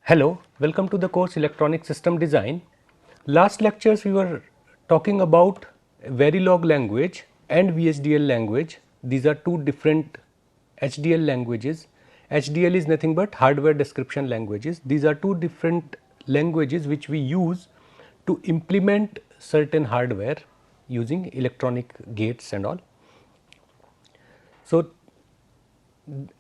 Hello, welcome to the course Electronic System Design. Last lectures we were talking about Verilog language and VHDL language. These are two different HDL languages. HDL is nothing but hardware description languages. These are two different languages which we use to implement certain hardware using electronic gates and all. So,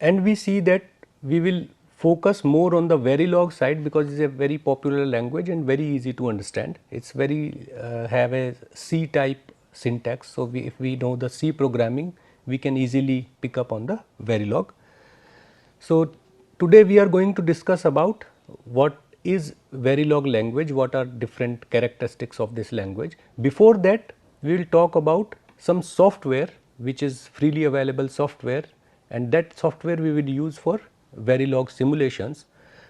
and we see that we will focus more on the Verilog side because it is a very popular language and very easy to understand. It's very have a C type syntax. So, if we know the C programming, we can easily pick up on the Verilog. So, today we are going to discuss about what is Verilog language, what are different characteristics of this language. Before that, we will talk about some software which is freely available software, and that software we will use for Verilog simulations.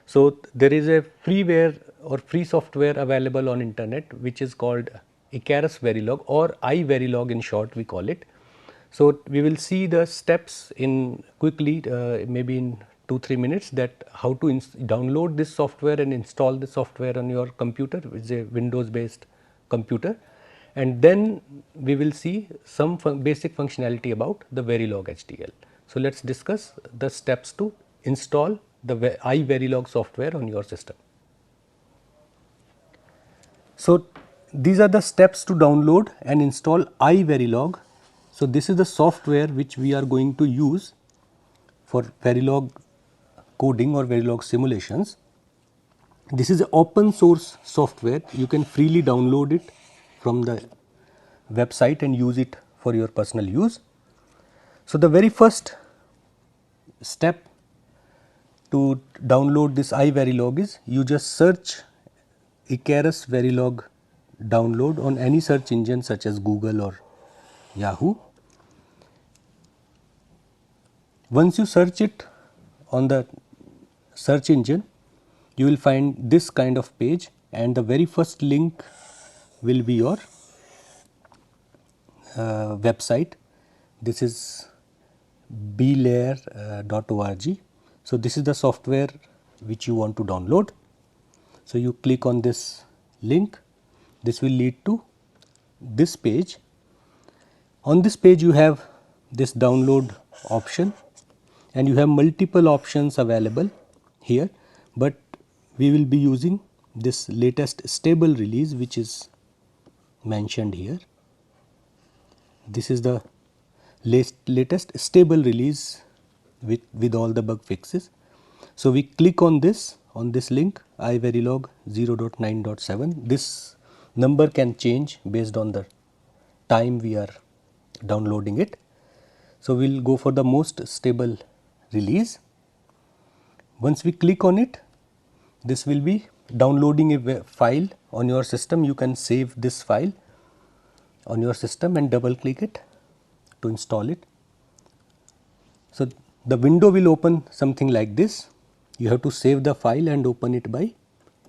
So, there is a freeware or free software available on internet which is called Icarus Verilog or i-Verilog in short we call it. So, we will see the steps in quickly maybe in 2-3 minutes that how to download this software and install the software on your computer, which is a Windows based computer, and then we will see some basic functionality about the Verilog HDL. So, let us discuss the steps to install the i-Verilog software on your system. So, these are the steps to download and install i-Verilog. So, this is the software which we are going to use for Verilog coding or Verilog simulations. This is an open source software. You can freely download it from the website and use it for your personal use. So, the very first step to download this i-Verilog is you just search Icarus Verilog download on any search engine such as Google or Yahoo. Once you search it on the search engine, you will find this kind of page, and the very first link will be your website. This is blair.org. So, this is the software which you want to download. So, you click on this link, this will lead to this page. On this page you have this download option and you have multiple options available here, but we will be using this latest stable release which is mentioned here. This is the latest stable release with all the bug fixes. So, we click on this link i-Verilog 0.9.7. This number can change based on the time we are downloading it. So, we will go for the most stable release. Once we click on it, this will be downloading a file on your system. You can save this file on your system and double click it to install it. So, the window will open something like this. You have to save the file and open it by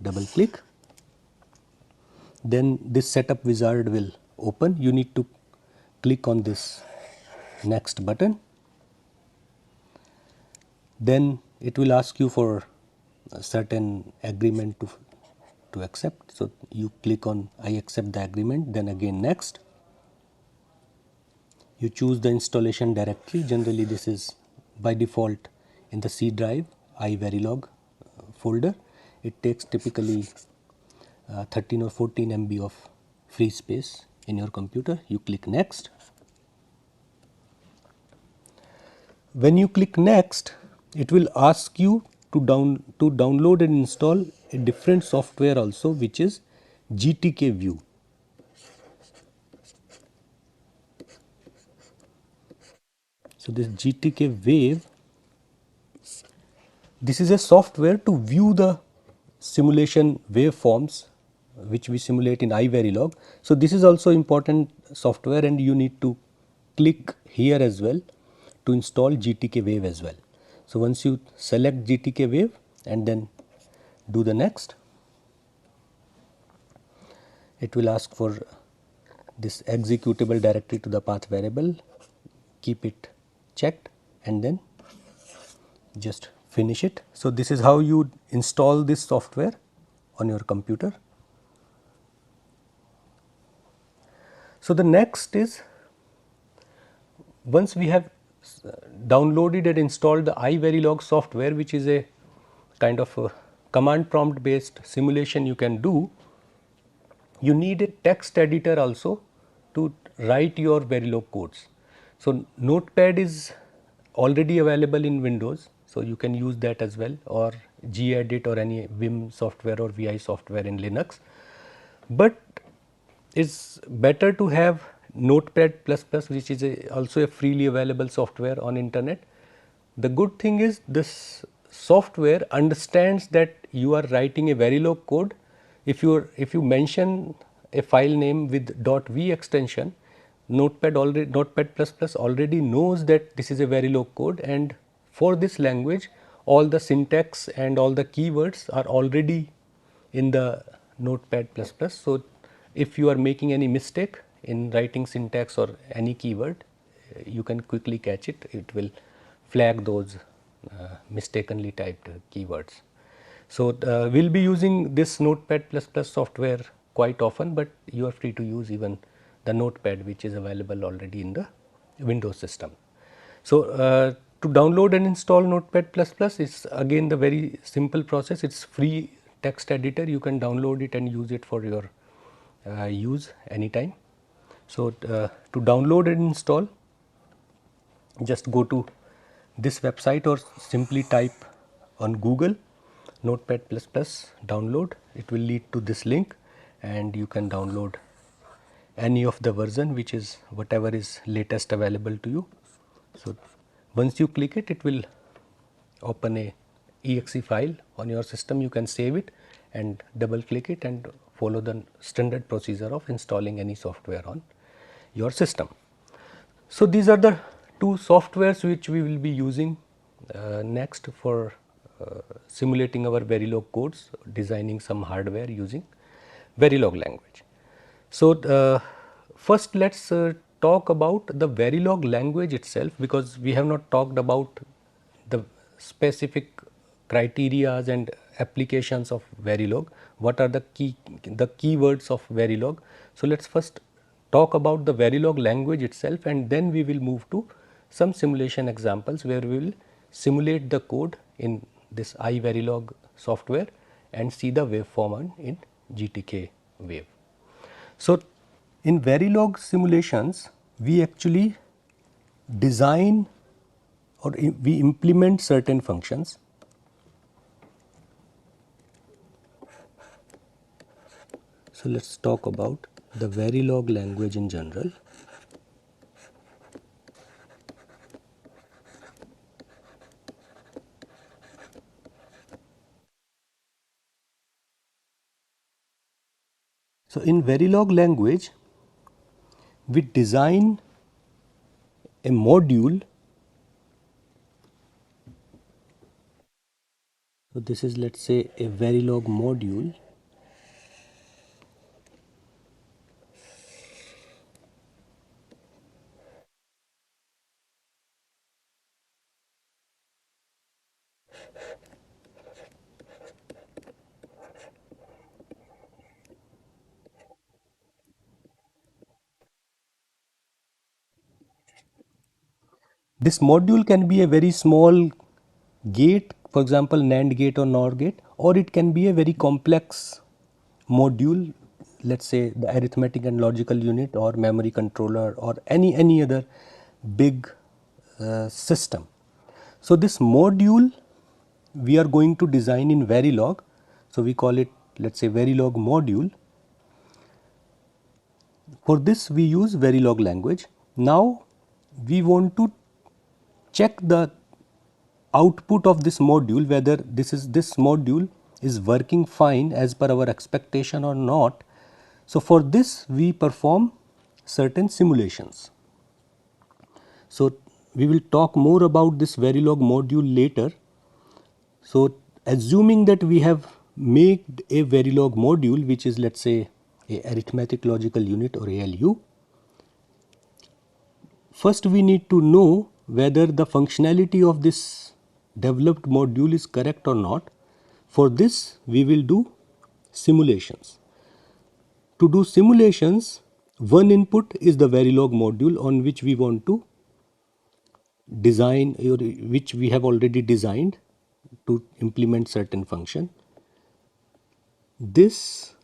double click. Then this setup wizard will open. You need to click on this next button. Then it will ask you for a certain agreement to accept. So, you click on I accept the agreement, then again next. You choose the installation directory. Generally this is by default in the C drive i-Verilog folder. It takes typically 13 or 14 MB of free space in your computer. You click next. When you click next, it will ask you to download and install a different software also, which is GTK View. So, this GTK Wave, this is a software to view the simulation waveforms which we simulate in i-Verilog. So, this is also important software and you need to click here as well to install GTK Wave as well. So, once you select GTK Wave and then do the next, it will ask for this executable directory to the path variable, keep it checked and then just finish it. So, this is how you install this software on your computer. So, the next is, once we have downloaded and installed the i-Verilog software, which is a kind of a command prompt based simulation you can do, you need a text editor also to write your Verilog codes. So, Notepad is already available in Windows, so you can use that as well, or gedit or any Vim software or Vi software in Linux. But it's better to have Notepad++, which is also a freely available software on internet. The good thing is this software understands that you are writing a Verilog code. If you mention a file name with .v extension, Notepad already knows that this is a Verilog code, and for this language all the syntax and all the keywords are already in the Notepad++. So, if you are making any mistake in writing syntax or any keyword, you can quickly catch it. It will flag those mistakenly typed keywords. So, we will be using this Notepad++ software quite often, but you are free to use even the Notepad, which is available already in the Windows system. So, to download and install Notepad++ is again the very simple process. It is free text editor. You can download it and use it for your use anytime. So, to download and install, just go to this website or simply type on Google Notepad++ download. It will lead to this link, and you can download any of the version, which is whatever is latest available to you. So, once you click it, it will open a exe file on your system. You can save it and double click it and follow the standard procedure of installing any software on your system. So, these are the two softwares which we will be using next for simulating our Verilog codes, designing some hardware using Verilog language. So, first let us talk about the Verilog language itself, because we have not talked about the specific criterias and applications of Verilog. What are the keywords of Verilog? So, let us first talk about the Verilog language itself, and then we will move to some simulation examples where we will simulate the code in this i-Verilog software and see the waveform in GTK wave. So, in Verilog simulations, we actually design or we implement certain functions. So, let us talk about the Verilog language in general. So, in Verilog language, we design a module. So, this is, let us say, a Verilog module. This module can be a very small gate, for example, NAND gate or NOR gate, or it can be a very complex module, let us say the arithmetic and logical unit or memory controller or any other big system. So, this module we are going to design in Verilog. So, we call it, let us say, Verilog module. For this we use Verilog language. Now, we want to check the output of this module, whether this module is working fine as per our expectation or not. So, for this we perform certain simulations. So, we will talk more about this Verilog module later. So, assuming that we have made a Verilog module, which is, let us say, a arithmetic logical unit or ALU, first we need to know whether the functionality of this developed module is correct or not. For this we will do simulations. To do simulations, one input is the Verilog module on which we want to design, or which we have already designed to implement certain function. This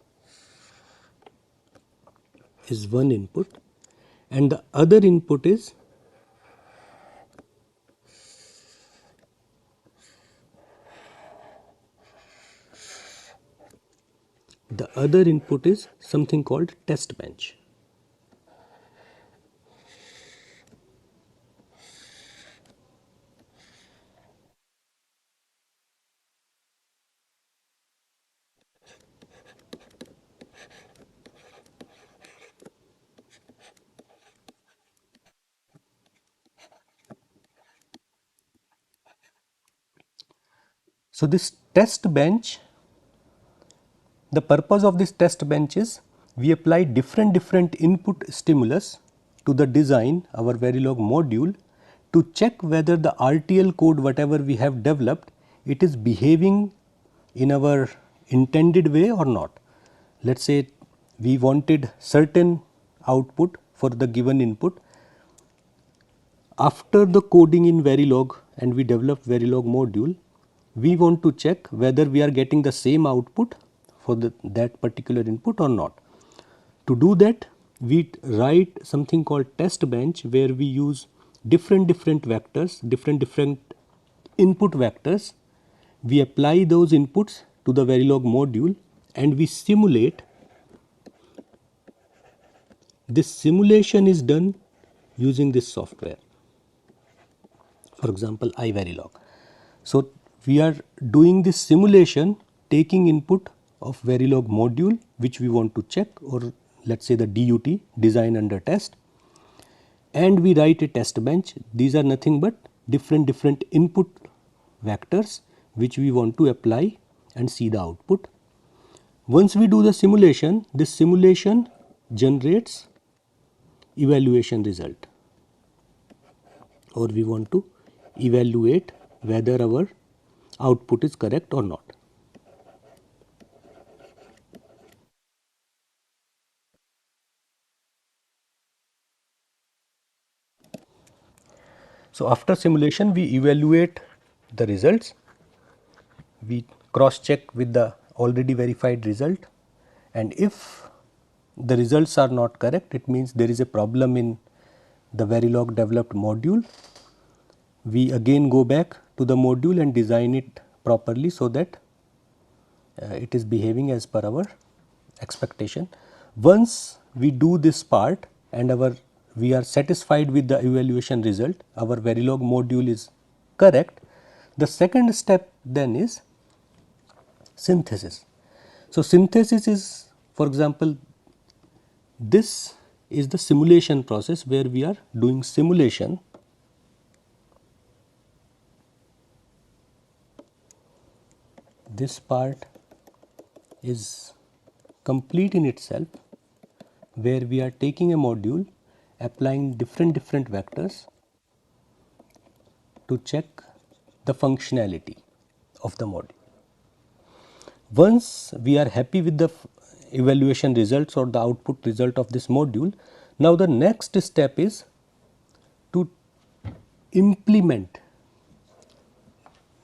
is one input, and the other input is something called test bench. So this test bench, the purpose of this test bench is we apply different input stimulus to the design, our Verilog module, to check whether the RTL code whatever we have developed, it is behaving in our intended way or not. Let us say we wanted certain output for the given input. After the coding in Verilog and we develop Verilog module, we want to check whether we are getting the same output for that particular input or not. To do that, we write something called test bench, where we use different vectors, different input vectors. We apply those inputs to the Verilog module and we simulate. This simulation is done using this software, for example i-Verilog. So we are doing this simulation taking input of Verilog module which we want to check, or let us say the DUT, design under test, and we write a test bench. These are nothing but different input vectors which we want to apply and see the output. Once we do the simulation, this simulation generates evaluation result, or we want to evaluate whether our output is correct or not. So after simulation we evaluate the results, we cross check with the already verified result, and if the results are not correct, it means there is a problem in the Verilog developed module. We again go back to the module and design it properly so that it is behaving as per our expectation. Once we do this part and we are satisfied with the evaluation result, our Verilog module is correct, the second step then is synthesis. So synthesis is, for example, this is the simulation process where we are doing simulation. This part is complete in itself, where we are taking a module, applying different vectors to check the functionality of the module. Once we are happy with the evaluation results or the output result of this module, now the next step is to implement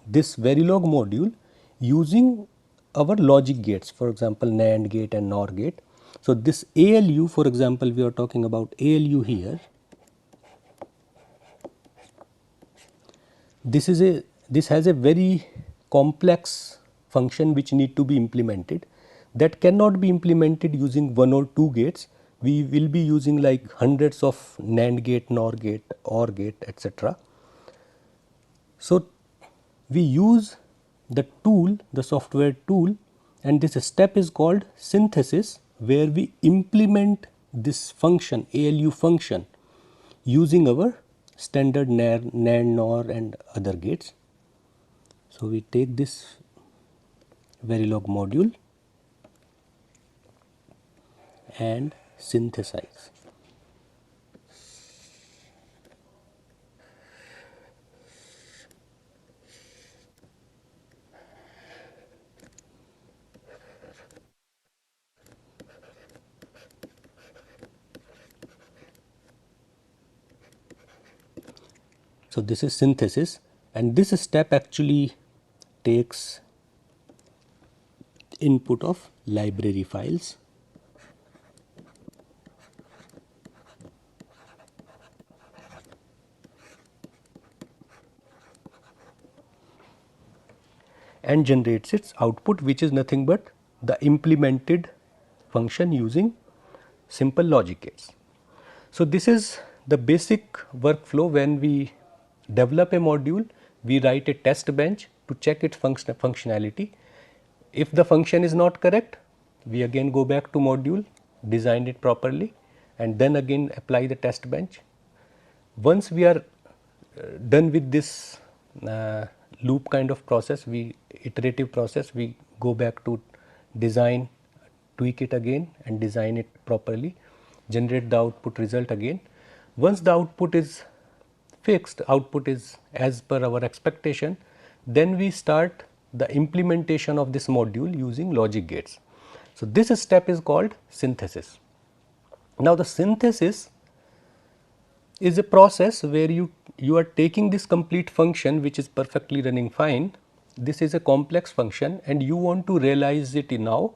this Verilog module using our logic gates, for example NAND gate and NOR gate. So this ALU, for example, we are talking about ALU here. This has a very complex function which need to be implemented, that cannot be implemented using one or two gates. We will be using like hundreds of NAND gate, NOR gate, OR gate, etc. So we use the tool, the software tool, and this step is called synthesis, where we implement this function, ALU function, using our standard NAND, NOR and other gates. So we take this Verilog module and synthesize. So, this is synthesis, and this step actually takes input of library files. And generates its output, which is nothing but the implemented function using simple logic gates. So, this is the basic workflow. When we develop a module, we write a test bench to check its functionality. If the function is not correct, we again go back to module, design it properly, and then again apply the test bench. Once we are done with this loop kind of process, iterative process, we go back to design, tweak it again and design it properly, generate the output result again. Once the output is fixed, output is as per our expectation, then we start the implementation of this module using logic gates. So, this step is called synthesis. Now, the synthesis is a process where you are taking this complete function which is perfectly running fine. This is a complex function and you want to realize it in now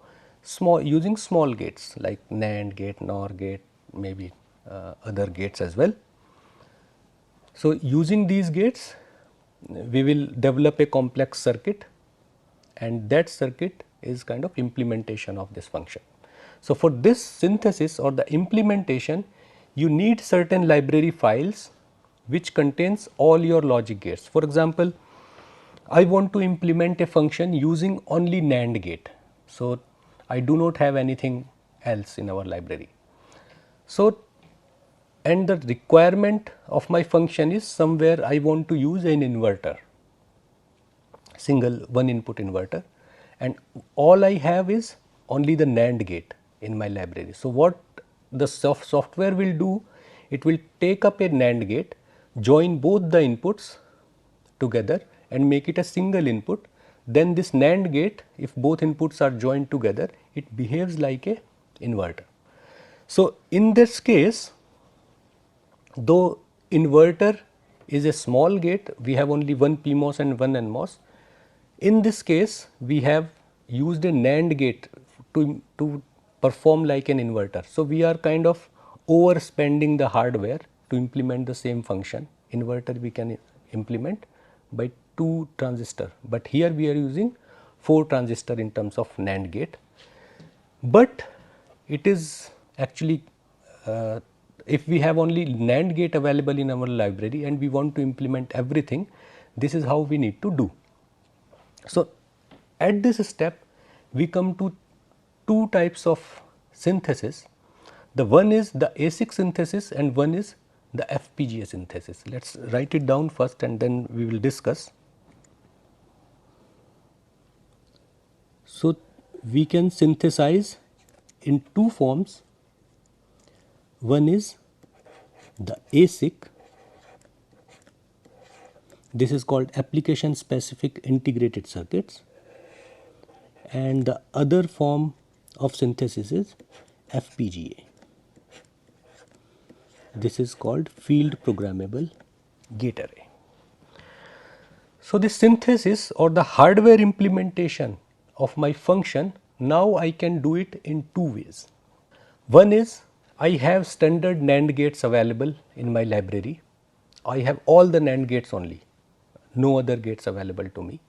using small gates like NAND gate, NOR gate, maybe other gates as well. So, using these gates we will develop a complex circuit, and that circuit is kind of implementation of this function. So, for this synthesis or the implementation, you need certain library files which contains all your logic gates. For example, I want to implement a function using only NAND gate. So, I do not have anything else in our library. So, and the requirement of my function is somewhere I want to use an inverter, single one input inverter, and all I have is only the NAND gate in my library. So, what the software will do, it will take up a NAND gate, join both the inputs together and make it a single input. Then this NAND gate, if both inputs are joined together, it behaves like a inverter. So, in this case, though inverter is a small gate, we have only one PMOS and one NMOS. In this case, we have used a NAND gate to perform like an inverter. So, we are kind of overspending the hardware to implement the same function. Inverter we can implement by 2 transistor, but here we are using 4 transistor in terms of NAND gate. But it is actually if we have only NAND gate available in our library and we want to implement everything, this is how we need to do. So, at this step we come to 2 types of synthesis. The one is the ASIC synthesis and one is the FPGA synthesis. Let us write it down first and then we will discuss. So, we can synthesize in 2 forms. One is the ASIC, this is called application specific integrated circuits, and the other form of synthesis is FPGA. This is called field programmable gate array. So, the synthesis or the hardware implementation of my function, now I can do it in 2 ways. One is I have standard NAND gates available in my library. I have all the NAND gates only, no other gates available to me,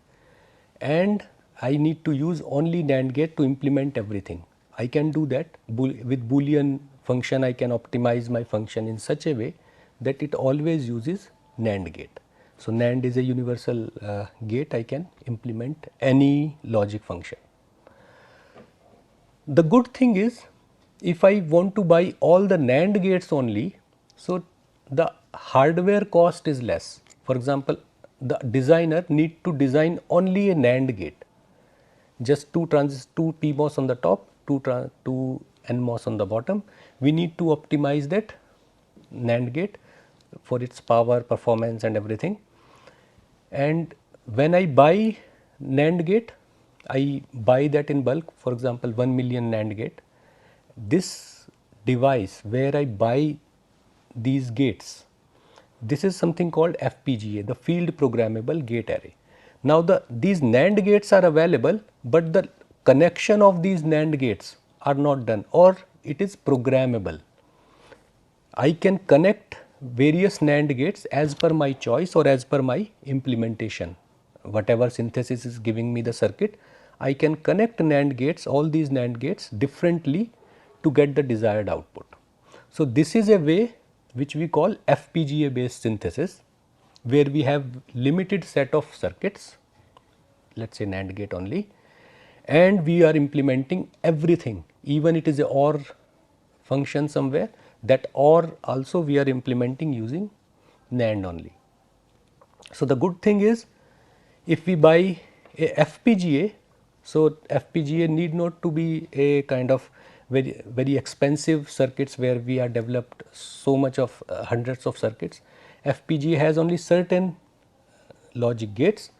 and I need to use only NAND gate to implement everything. I can do that with Boolean function. I can optimize my function in such a way that it always uses NAND gate. So, NAND is a universal gate, I can implement any logic function. The good thing is, if I want to buy all the NAND gates only, so the hardware cost is less. For example, the designer need to design only a NAND gate, just 2 PMOS on the top, 2 NMOS on the bottom. We need to optimize that NAND gate for its power, performance and everything. And when I buy NAND gate, I buy that in bulk, for example 1 million NAND gate. This device where I buy these gates this is something called FPGA, the field programmable gate array. Now these NAND gates are available, but the connection of these NAND gates are not done, or it is programmable. I can connect various NAND gates as per my choice or as per my implementation. Whatever synthesis is giving me the circuit, I can connect NAND gates, all these NAND gates differently to get the desired output. So this is a way which we call FPGA based synthesis, where we have limited set of circuits, let us say NAND gate only, and we are implementing everything, even it is a OR function somewhere, that OR also we are implementing using NAND only. So the good thing is, if we buy a FPGA, so FPGA need not to be a kind of very expensive circuits where we are developed so much of hundreds of circuits. FPGA has only certain logic gates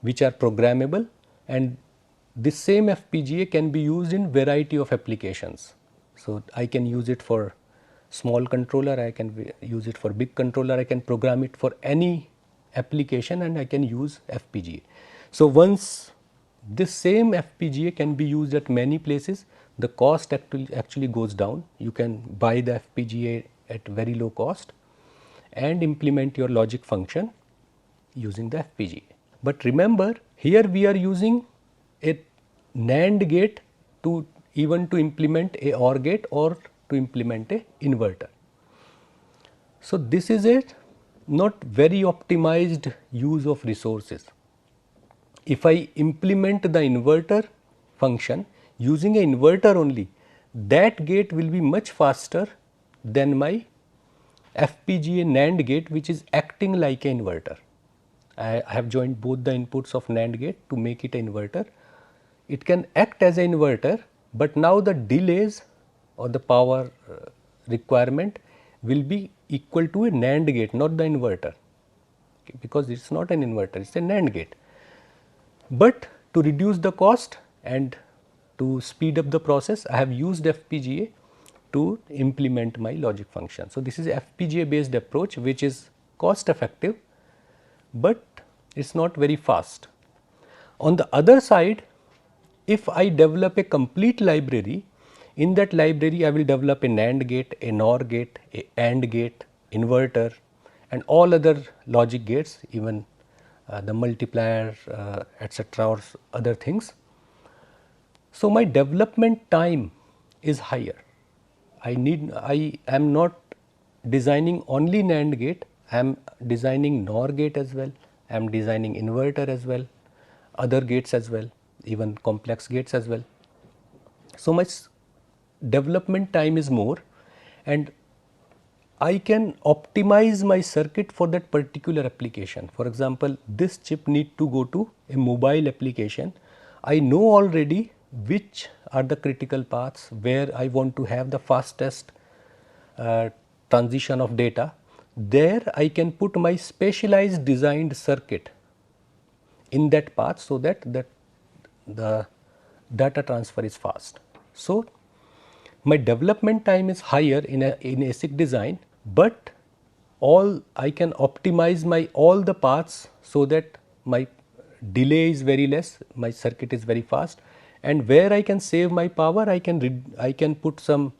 which are programmable, and this same FPGA can be used in variety of applications. So I can use it for small controller, I can use it for big controller, I can program it for any application, and I can use FPGA. So once this same FPGA can be used at many places, the cost actually goes down. You can buy the FPGA at very low cost and implement your logic function using the FPGA. But remember, here we are using a NAND gate to even to implement a OR gate or to implement a inverter. So this is a not very optimized use of resources. If I implement the inverter function using an inverter only, that gate will be much faster than my FPGA NAND gate, which is acting like an inverter. I have joined both the inputs of NAND gate to make it an inverter. It can act as an inverter, but now the delays or the power requirement will be equal to a NAND gate, not the inverter, okay, because it is not an inverter, it is a NAND gate. But to reduce the cost and to speed up the process, I have used FPGA to implement my logic function. So this is a FPGA based approach which is cost effective, but it is not very fast. On the other side, if I develop a complete library, in that library I will develop a NAND gate, a NOR gate, a AND gate, inverter, and all other logic gates, even the multiplier, etc., or other things. So my development time is higher. I am not designing only NAND gate, I am designing NOR gate as well, I am designing inverter as well, other gates as well, even complex gates as well. So much development time is more, and I can optimize my circuit for that particular application. For example, this chip need to go to a mobile application. I know already which are the critical paths where I want to have the fastest transition of data. There I can put my specialized designed circuit in that path, so that the data transfer is fast. So my development time is higher in ASIC design, but I can optimize all the paths so that my delay is very less, my circuit is very fast, and where I can save my power, I can put some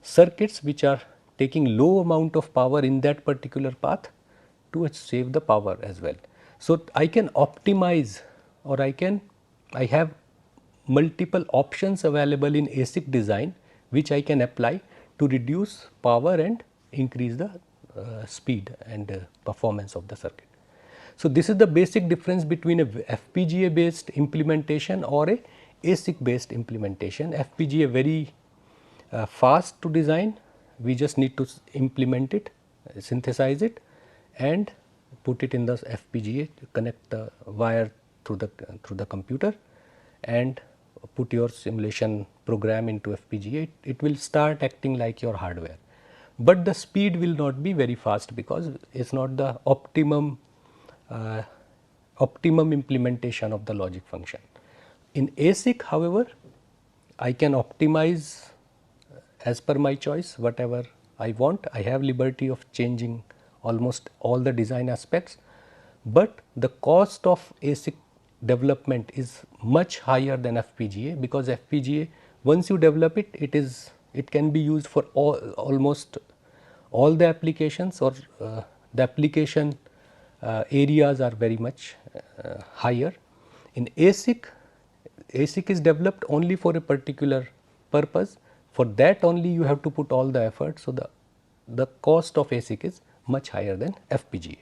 circuits which are taking low amount of power in that particular path to save the power as well. So I can optimize, or I have multiple options available in ASIC design which I can apply to reduce power and increase the speed and performance of the circuit. So this is the basic difference between a FPGA based implementation or a ASIC based implementation. FPGA very fast to design, we just need to implement it, synthesize it, and put it in the FPGA, connect the wire through the computer and put your simulation program into FPGA. It will start acting like your hardware, but the speed will not be very fast because it is not the optimum implementation of the logic function. In ASIC, however, I can optimize as per my choice whatever I want. I have liberty of changing almost all the design aspects, but the cost of ASIC development is much higher than FPGA, because FPGA, once you develop it, it can be used for almost all the applications, or the application areas are very much higher. In ASIC, ASIC is developed only for a particular purpose. For that only you have to put all the effort. So, the cost of ASIC is much higher than FPGA.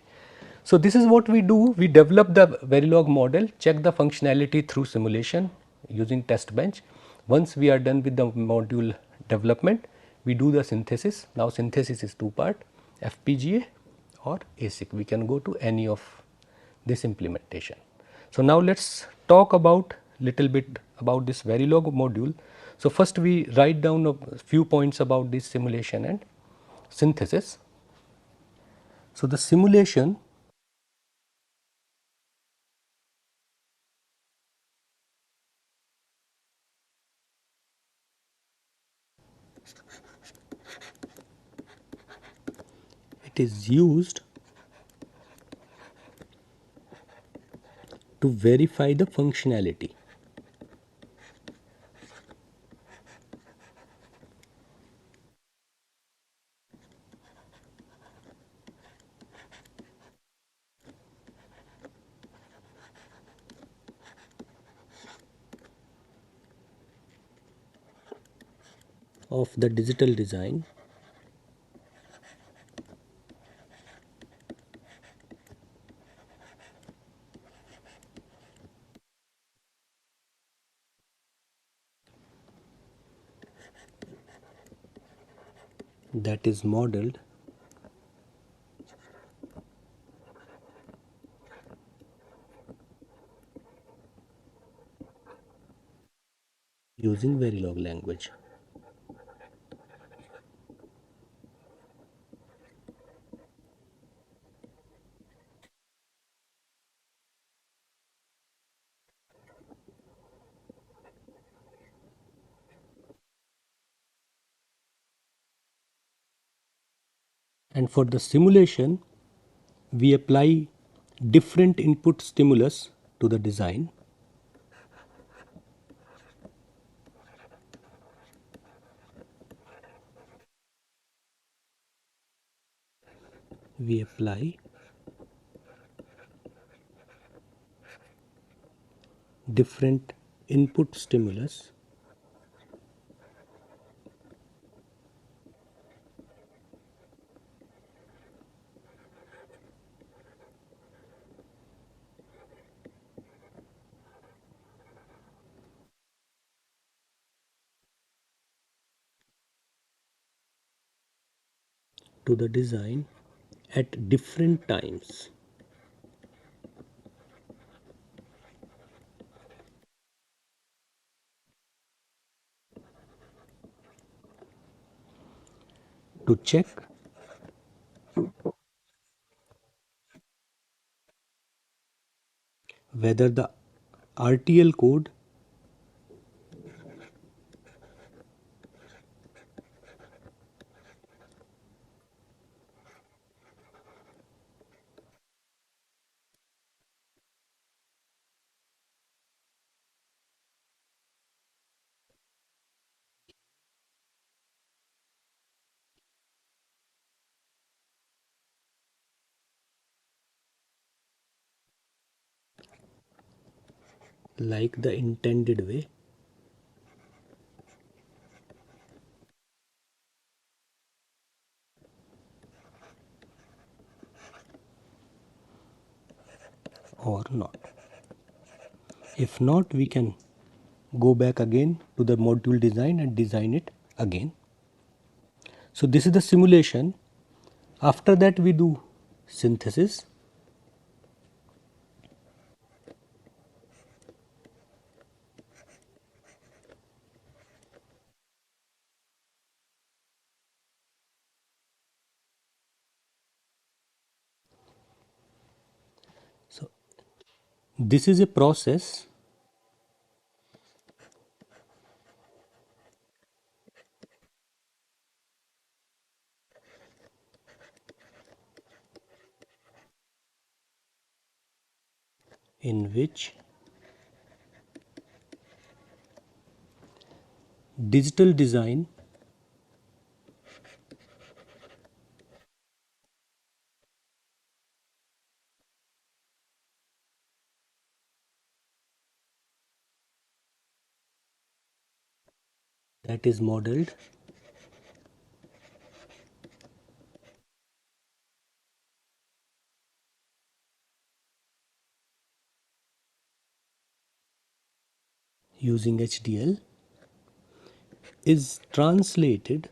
So, this is what we do. We develop the Verilog model, check the functionality through simulation using test bench. Once we are done with the module development, we do the synthesis. Now, synthesis is two part, FPGA or ASIC. We can go to any of this implementation. So, now let us talk about little bit about this Verilog module. So, first we write down a few points about this simulation and synthesis. So, the simulation it is used to verify the functionality of the digital design that is modeled using Verilog language. And for the simulation, we apply different input stimulus to the design. We apply different input stimulus to the design at different times. To check whether the RTL code like the intended way or not. If not, we can go back again to the module design and design it again. So, this is the simulation. After that, we do synthesis. So, this is a process in which digital design that is modeled using HDL is translated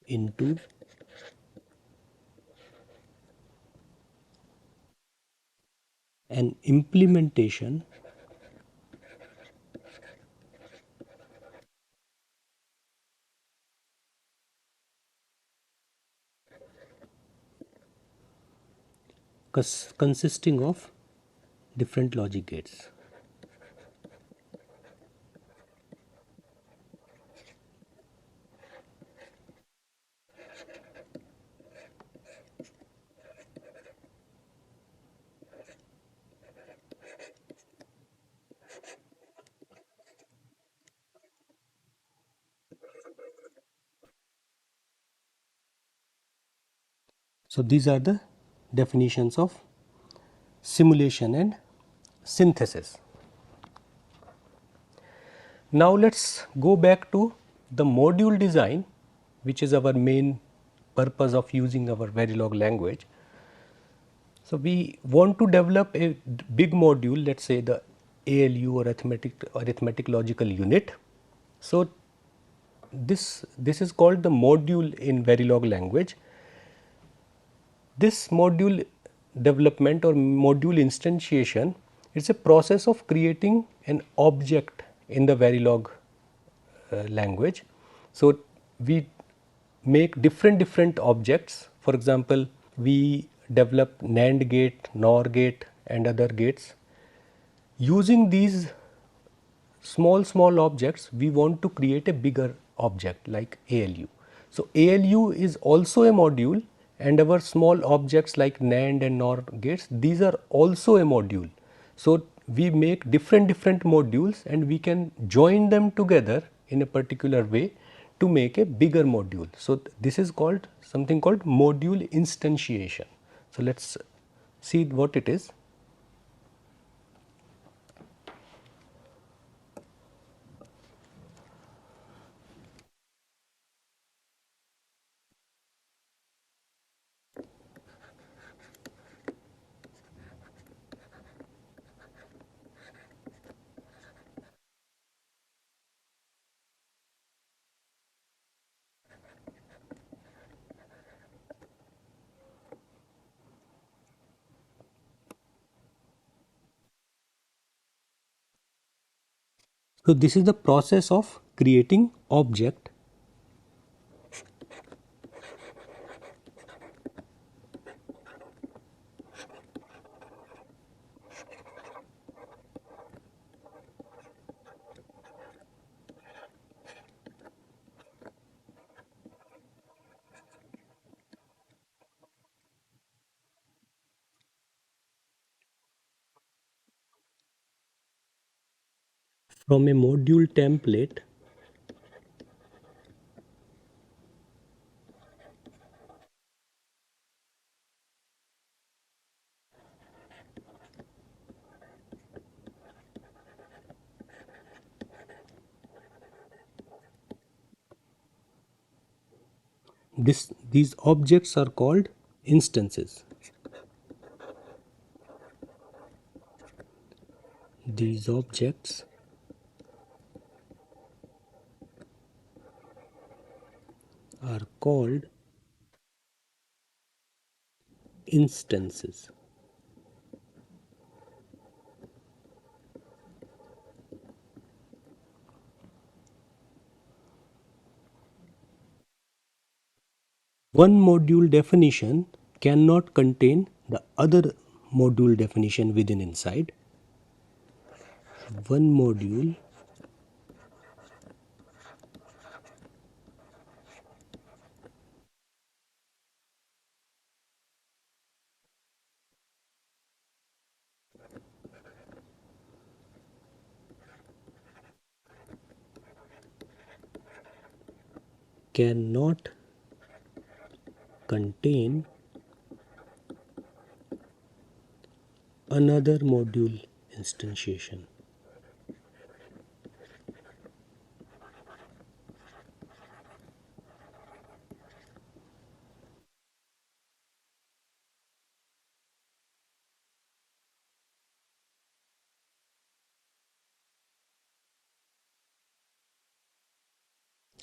into an implementation consisting of different logic gates. So these are the definitions of simulation and synthesis. Now let's go back to the module design, which is our main purpose of using our Verilog language. So we want to develop a big module, let's say the ALU or arithmetic logical unit. So this is called the module in Verilog language. This module development or module instantiation is a process of creating an object in the Verilog language. So we make different objects. For example, we develop NAND gate, NOR gate and other gates. Using these small objects, we want to create a bigger object like ALU. So ALU is also a module, and our small objects like NAND and NOR gates, these are also a module. So we make different modules and we can join them together in a particular way to make a bigger module. So this is called something called module instantiation. So let's see what it is. So this is the process of creating object. From a module template these objects are called instances. These objects are called instances. One module definition cannot contain the other module definition within inside. One module cannot contain another module instantiation.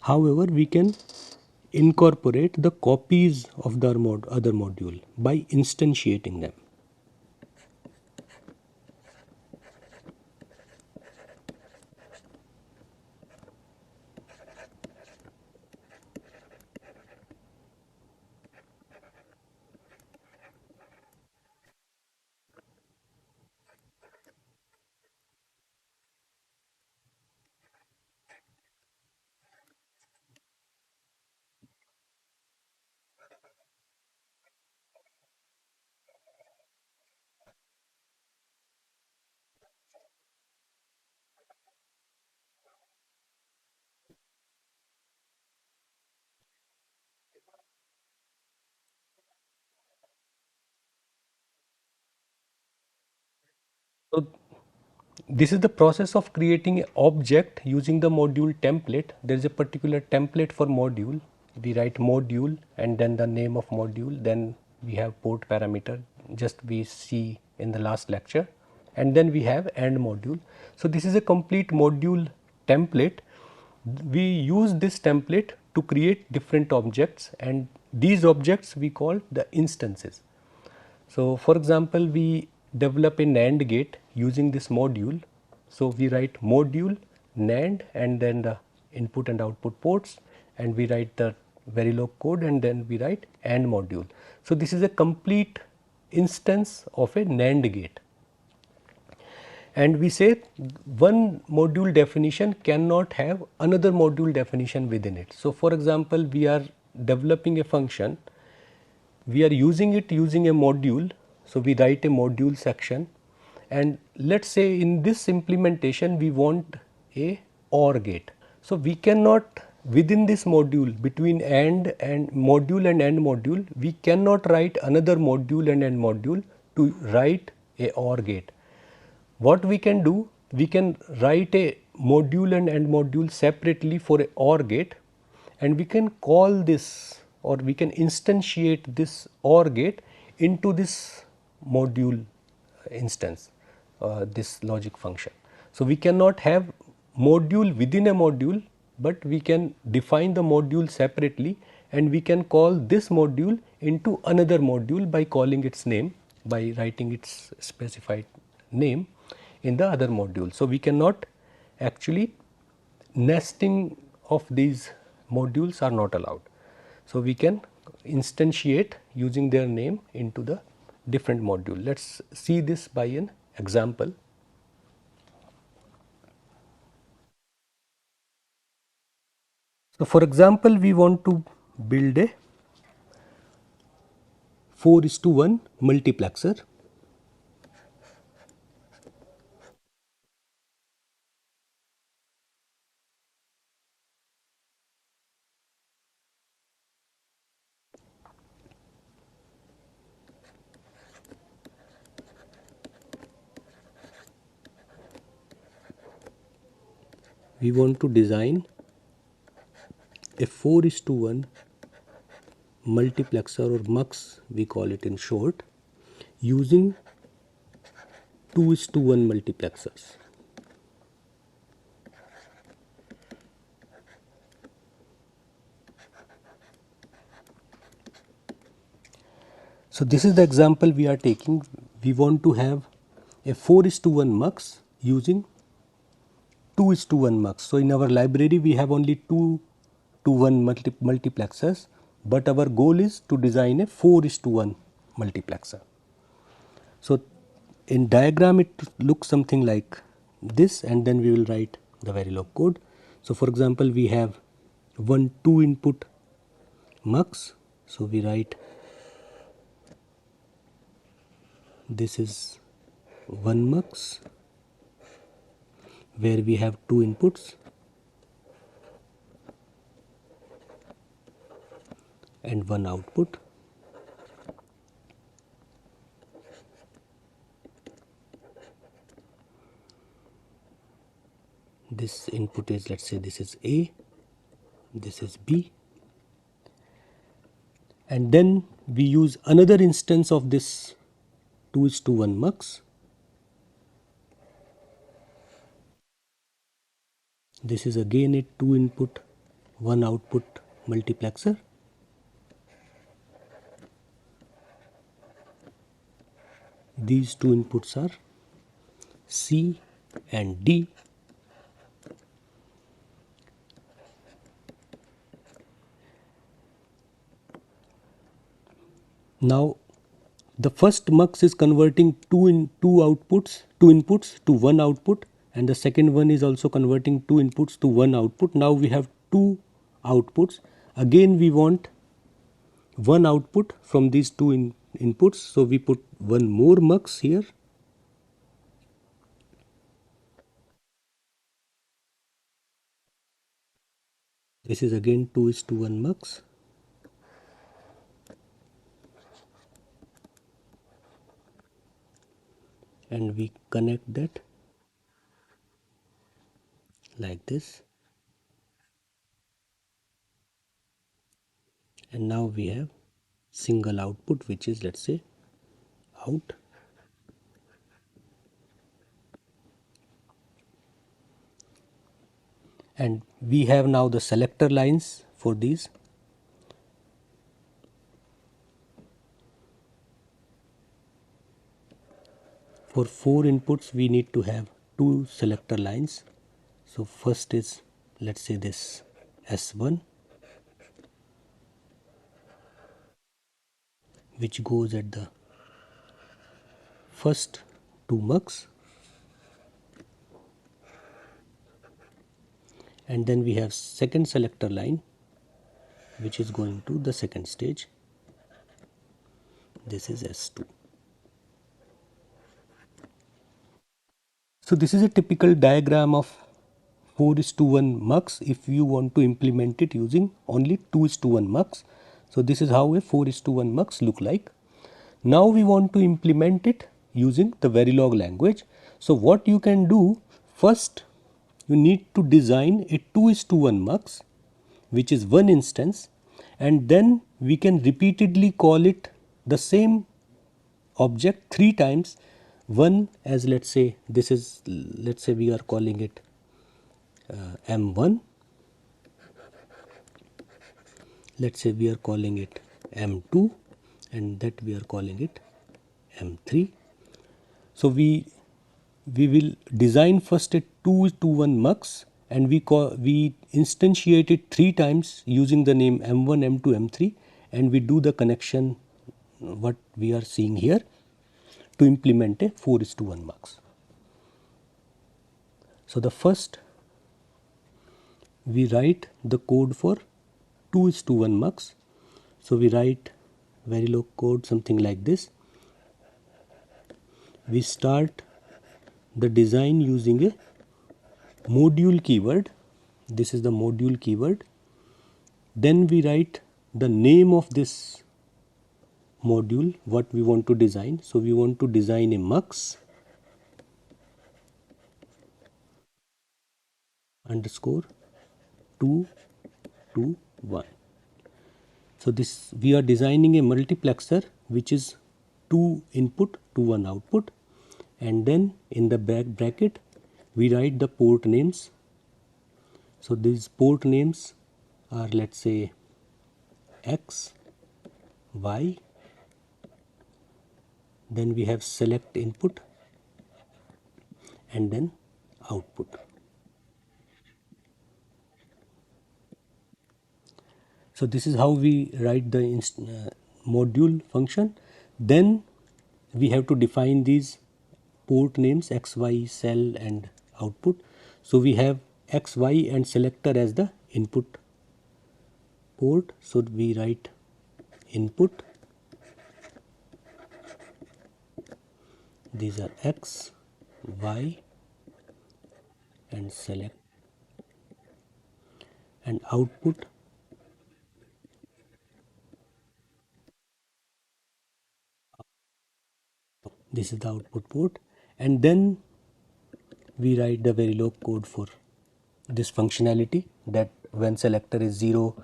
However, we can incorporate the copies of the other module by instantiating them. So this is the process of creating an object using the module template. There is a particular template for module. We write module and then the name of module. Then we have port parameter, just we see in the last lecture. And then we have AND module. So this is a complete module template. We use this template to create different objects, and these objects we call the instances. So for example, we develop a NAND gate using this module. So we write module NAND and then the input and output ports, and we write the Verilog code, and then we write AND module. So this is a complete instance of a NAND gate. And we say one module definition cannot have another module definition within it. So for example, we are developing a function, we are using it using a module. So we write a module section, and let's say in this implementation we want a OR gate. So we cannot, within this module, between AND and module and AND module, we cannot write another module and AND module to write a OR gate. What we can do, we can write a module and AND module separately for a OR gate, and we can call this, or we can instantiate this OR gate into this module instance, this logic function. So we cannot have module within a module, but we can define the module separately, and we can call this module into another module by calling its name, by writing its specified name in the other module. So we cannot actually, nesting of these modules are not allowed. So we can instantiate using their name into the different module. Let's see this by an example. So for example, we want to build a 4:1 multiplexer. We want to design a 4:1 multiplexer, or MUX we call it in short, using 2:1 multiplexers. So this is the example we are taking. We want to have a 4:1 MUX using 2:1 MUX. So in our library we have only 2:1 multiplexers, but our goal is to design a 4:1 multiplexer. So in diagram it looks something like this, and then we will write the Verilog code. So for example, we have 2 input MUX. So we write, this is 1 MUX where we have 2 inputs. and one output. This input is, let's say this is A, this is B, and then we use another instance of this 2:1 mux. This is again a 2 input 1 output multiplexer. These two inputs are C and D. Now the first mux is converting two inputs to one output, and the second one is also converting two inputs to one output. Now we have two outputs. Again we want one output from these two inputs, so we put one more mux here. This is again 2:1 mux. And we connect that like this, and now we have single output, which is, let's say, out. And we have now the selector lines for these. For 4 inputs we need to have 2 selector lines. So first is, let's say, this S1, which goes at the first 2 mux, and then we have second selector line which is going to the second stage. This is S2. So this is a typical diagram of 4:1 mux if you want to implement it using only 2:1 mux. So this is how a 4:1 mux look like. Now we want to implement it using the Verilog language. So what you can do, first you need to design a 2:1 mux, which is one instance, and then we can repeatedly call it the same object 3 times. One as, let's say, this is, let's say we are calling it M1, let's say we are calling it M2, and that we are calling it M3. So we will design first a 2:1 mux, and we instantiate it 3 times using the name M1, M2, M3, and we do the connection what we are seeing here to implement a 4:1 mux. So the first we write the code for 2:1 mux. So we write Verilog code something like this. We start the design using a module keyword. This is the module keyword. Then we write the name of this module, what we want to design. So we want to design a mux underscore 2:1. So this, we are designing a multiplexer which is 2 input to 1 output, and then in the bracket we write the port names. So these port names are, let's say, X, Y, then we have select input, and then output. So this is how we write the module function. Then we have to define these port names X, Y, cell, and output. So we have X, Y, and selector as the input port. So we write input. These are X, Y, and select, and output This is the output port, and then we write the Verilog code for this functionality, that when selector is 0,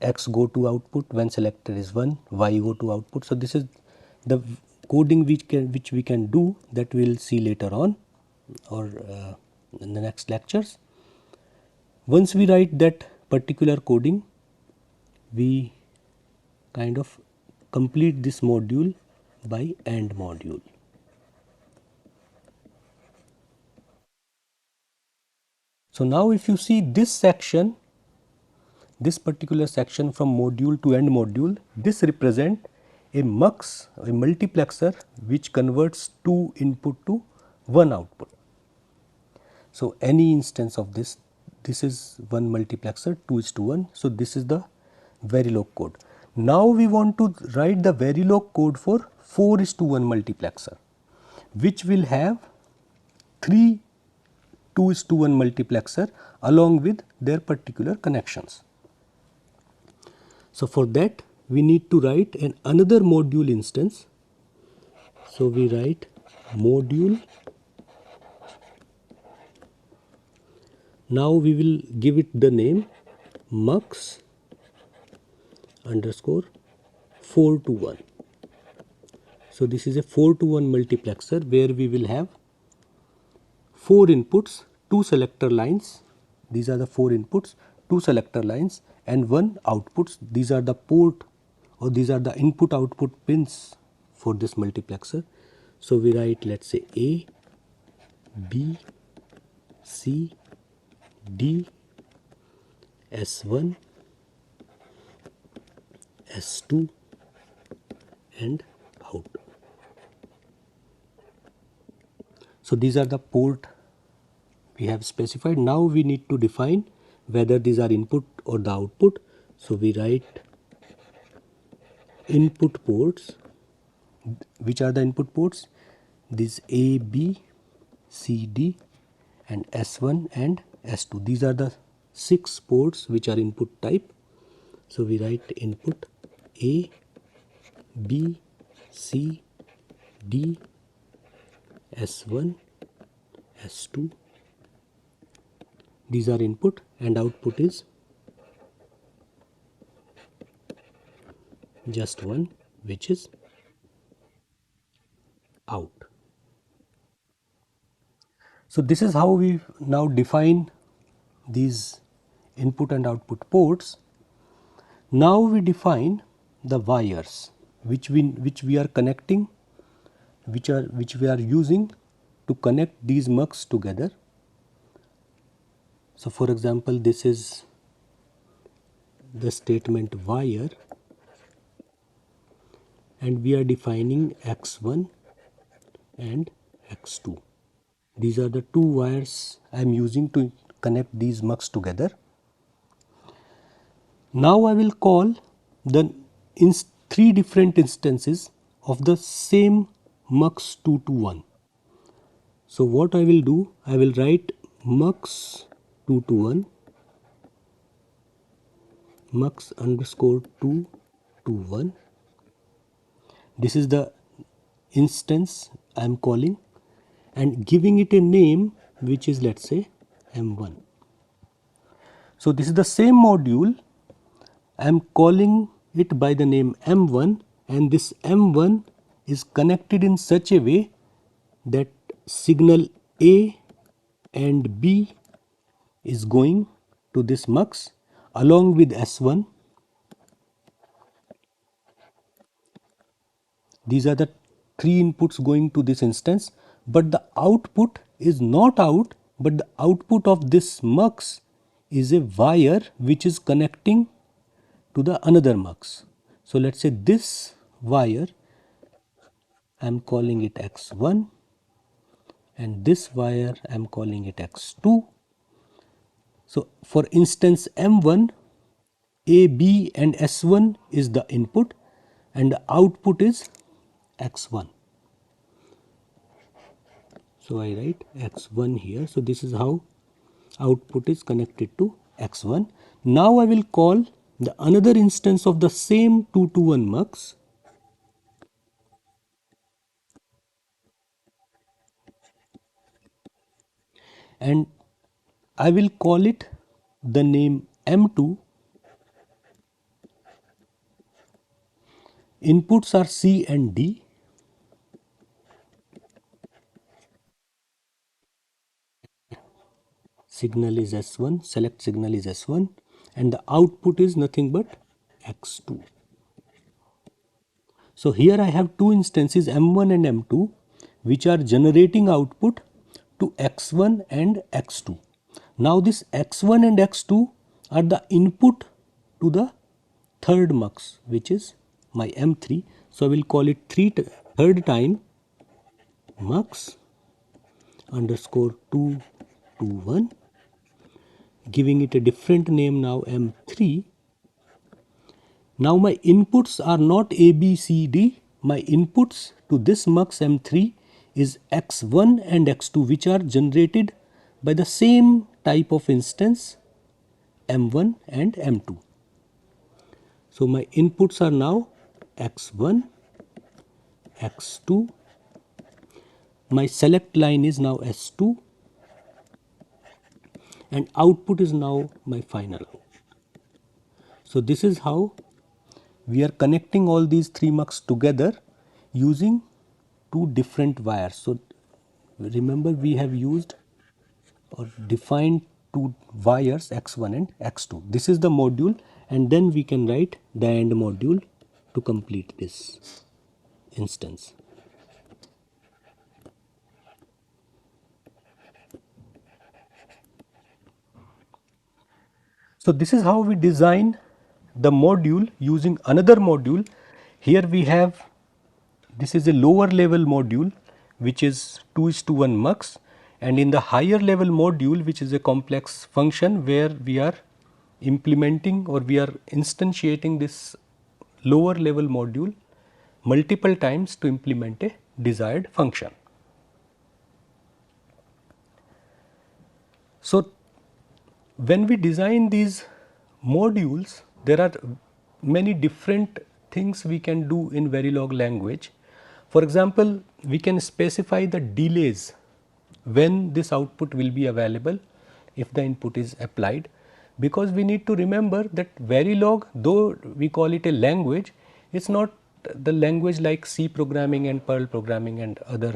x go to output, when selector is 1, y go to output. So this is the coding which we can do, that we will see later on or in the next lectures. Once we write that particular coding, we kind of complete this module by AND module. So now if you see this section, this particular section from module to end module, this represent a mux, a multiplexer, which converts 2 input to 1 output. So any instance of this, this is one multiplexer, 2:1. So this is the Verilog code. Now we want to write the Verilog code for 4:1 multiplexer, which will have 3 2:1 multiplexer along with their particular connections. So for that we need to write another module instance. So we write module. Now we will give it the name mux underscore 4:1. So this is a 4:1 multiplexer where we will have 4 inputs, 2 selector lines. These are the 4 inputs, 2 selector lines and 1 outputs. These are the port, or these are the input output pins for this multiplexer. So we write, let's say, A, B, C, D, S1, S2 and out. So these are the port we have specified. Now we need to define whether these are input or the output. So we write input ports. Which are the input ports? These A, B, C, D and S1 and S2. These are the 6 ports which are input type. So we write input A, B, C, D, S1, S2. These are input, and output is just one, which is out. So this is how we now define these input and output ports. Now we define the wires which we are connecting, which we are using to connect these mux together. So for example, this is the statement wire, and we are defining x1 and x2. These are the 2 wires I am using to connect these mux together. Now I will call the 3 different instances of the same mux 2 to 1. So what I will do, I will write mux 2 to 1, mux underscore 2 to 1. This is the instance I am calling and giving it a name which is, let's say, M1. So this is the same module. I am calling it by the name M1, and this M1 is connected in such a way that signal A and B is going to this mux along with S1. These are the 3 inputs going to this instance, but the output is not out, but the output of this mux is a wire which is connecting to the another mux. So let's say this wire, I am calling it X1, and this wire I am calling it X2. So for instance M1, A, B and S1 is the input and the output is X1. So I write X1 here. So this is how output is connected to X1. Now I will call the another instance of the same 2 to 1 mux. and I will call it the name M2. Inputs are C and D. Signal is S1, select signal is S1, and the output is nothing but X2. So here I have two instances M1 and M2 which are generating output to X1 and X2. Now this X1 and X2 are the input to the third mux, which is my M3. So I will call it third time mux underscore 221, giving it a different name now M3. Now my inputs are not A, B, C, D. My inputs to this mux M3 is X1 and X2, which are generated by the same type of instance M1 and M2. So my inputs are now X1, X2. My select line is now S2, and output is now my final. So this is how we are connecting all these three mux together using two different wires. So remember, we have used or defined two wires X1 and X2. This is the module, and then we can write the AND module to complete this instance. So this is how we design the module using another module. Here we have, this is a lower level module which is 2:1 mux, and in the higher level module, which is a complex function where we are implementing or we are instantiating this lower level module multiple times to implement a desired function. So when we design these modules, there are many different things we can do in Verilog language. For example, we can specify the delays when this output will be available if the input is applied, because we need to remember that Verilog, though we call it a language, it's not the language like C programming and Perl programming and other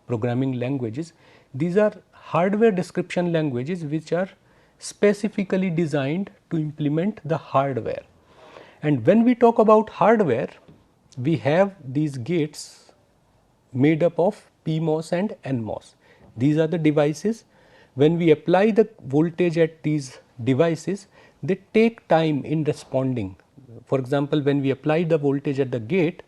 programming languages. These are hardware description languages which are specifically designed to implement the hardware. And when we talk about hardware, we have these gates made up of PMOS and NMOS. These are the devices. When we apply the voltage at these devices, they take time in responding. For example, when we apply the voltage at the gate,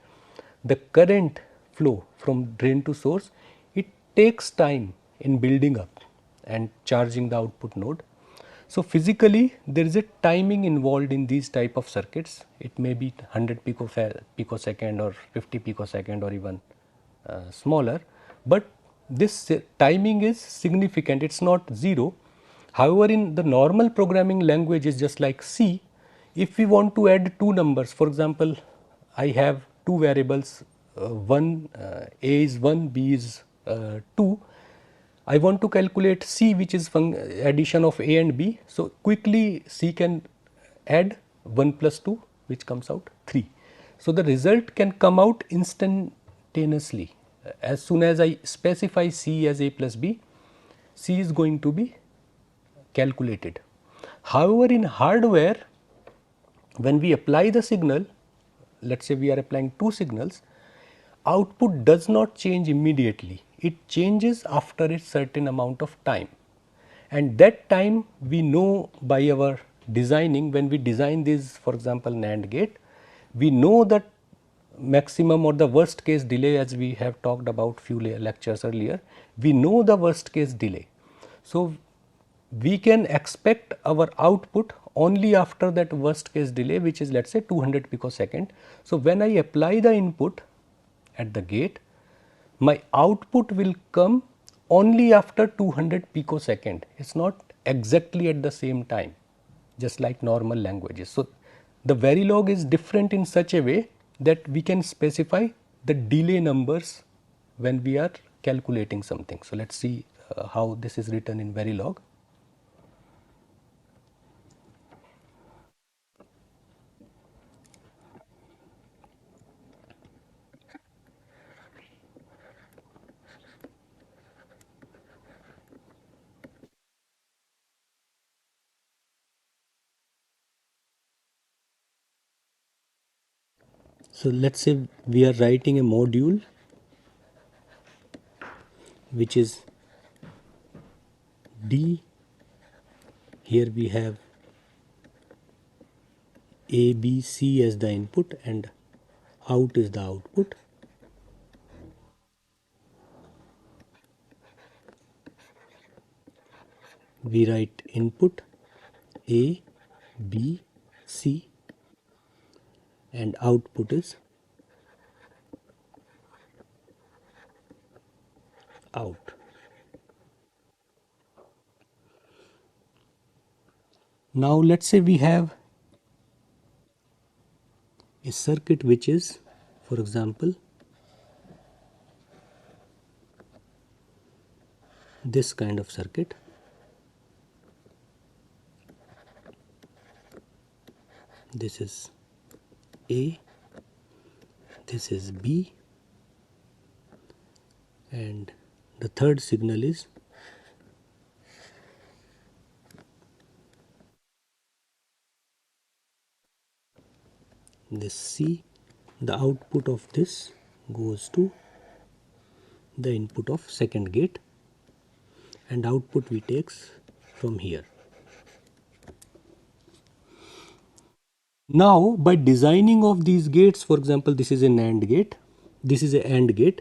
the current flow from drain to source, it takes time in building up and charging the output node. So physically there is a timing involved in these type of circuits. It may be 100 picosecond or 50 picosecond or even smaller, but this timing is significant, it is not zero. However, in the normal programming languages just like C, if we want to add two numbers, for example, I have two variables, A is 1, B is 2. I want to calculate C, which is addition of A and B. So quickly C can add 1 plus 2, which comes out 3. So the result can come out instantaneously. As soon as I specify C as A plus B, C is going to be calculated. However, in hardware, when we apply the signal, let us say we are applying two signals, output does not change immediately. It changes after a certain amount of time, and that time we know by our designing. When we design this, for example, NAND gate, we know that maximum or the worst case delay, as we have talked about few lectures earlier, we know the worst case delay. So we can expect our output only after that worst case delay, which is let us say 200 picosecond. So when I apply the input at the gate, my output will come only after 200 picosecond. It is not exactly at the same time, just like normal languages. So the Verilog is different in such a way that we can specify the delay numbers when we are calculating something. So let us see how this is written in Verilog. So let's say we are writing a module which is D. Here we have A, B, C as the input and out is the output. We write input A, B, C and output is out. Now let's say we have a circuit which is, for example, this kind of circuit. This is A, this is B and the third signal is this C. The output of this goes to the input of second gate and output we takes from here. Now by designing of these gates, for example this is a NAND gate, this is a AND gate,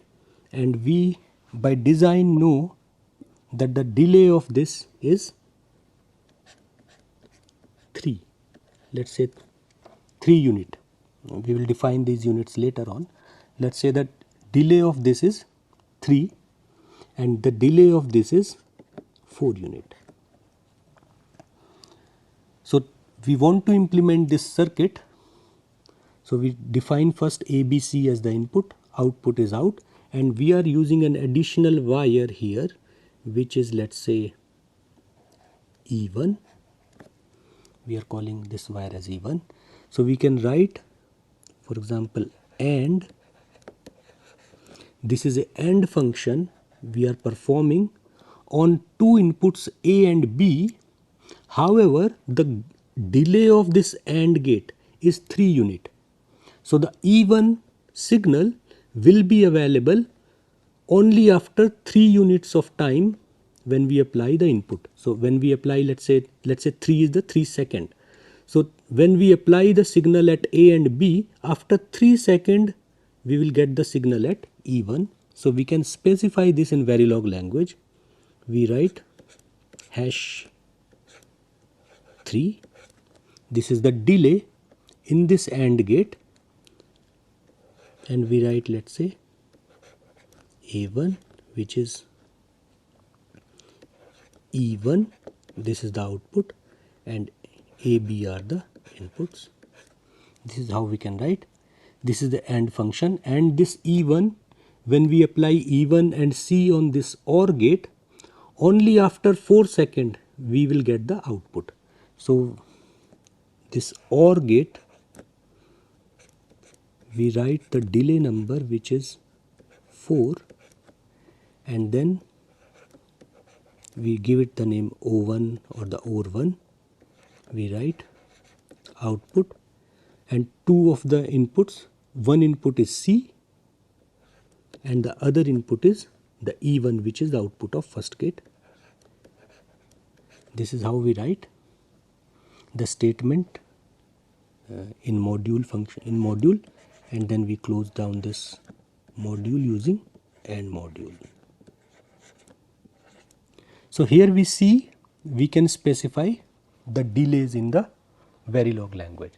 and we by design know that the delay of this is 3, let's say 3 unit. We will define these units later on. Let's say that delay of this is 3 and the delay of this is 4 unit. So we want to implement this circuit. So we define first ABC as the input, output is out, and we are using an additional wire here which is, let's say, E1. We are calling this wire as E1. So we can write, for example, AND. This is a AND function we are performing on two inputs A and B. However, the delay of this AND gate is 3 unit. So the E1 signal will be available only after 3 units of time when we apply the input. So when we apply, let's say 3 is the 3 second. So when we apply the signal at A and B, after 3 second we will get the signal at E1. So we can specify this in Verilog language. We write hash 3. This is the delay in this AND gate, and we write, let's say, A1, which is E1, this is the output, and AB are the inputs. This is how we can write. This is the AND function, and this E1, when we apply E1 and C on this OR gate, only after 4 seconds we will get the output. So this OR gate, we write the delay number which is 4 and then we give it the name O1 or the OR1. We write output and two of the inputs, one input is C and the other input is the E1, which is the output of first gate. This is how we write the statement in module function, in module, and then we close down this module using AND module. So here we see we can specify the delays in the Verilog language.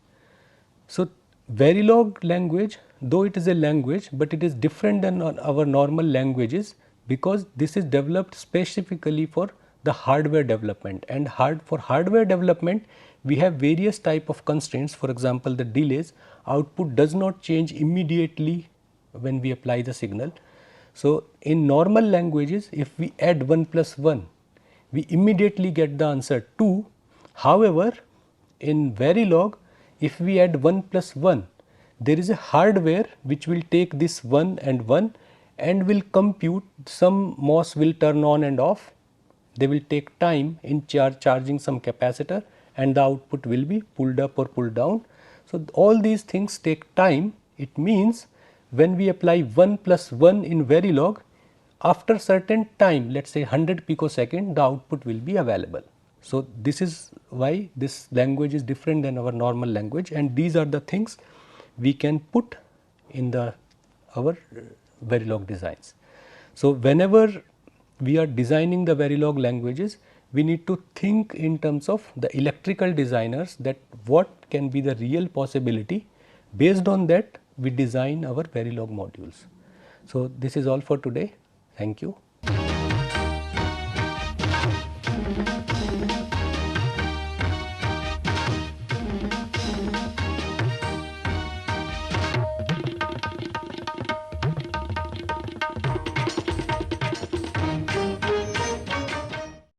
So Verilog language, though it is a language, but it is different than our normal languages because this is developed specifically for the hardware development, and for hardware development we have various type of constraints. For example, the delays, output does not change immediately when we apply the signal. So, in normal languages, if we add 1 plus 1, we immediately get the answer 2. However, in Verilog, if we add 1 plus 1, there is a hardware which will take this 1 and will compute, some MOS will turn on and off. They will take time in charging some capacitor, and the output will be pulled up or pulled down. So, all these things take time. It means when we apply 1 plus 1 in Verilog, after certain time, let us say 100 picosecond, the output will be available. So, this is why this language is different than our normal language, and these are the things we can put in our Verilog designs. So, whenever we are designing the Verilog languages, we need to think in terms of the electrical designers, that what can be the real possibility. Based on that, we design our Verilog modules. So, this is all for today. Thank you.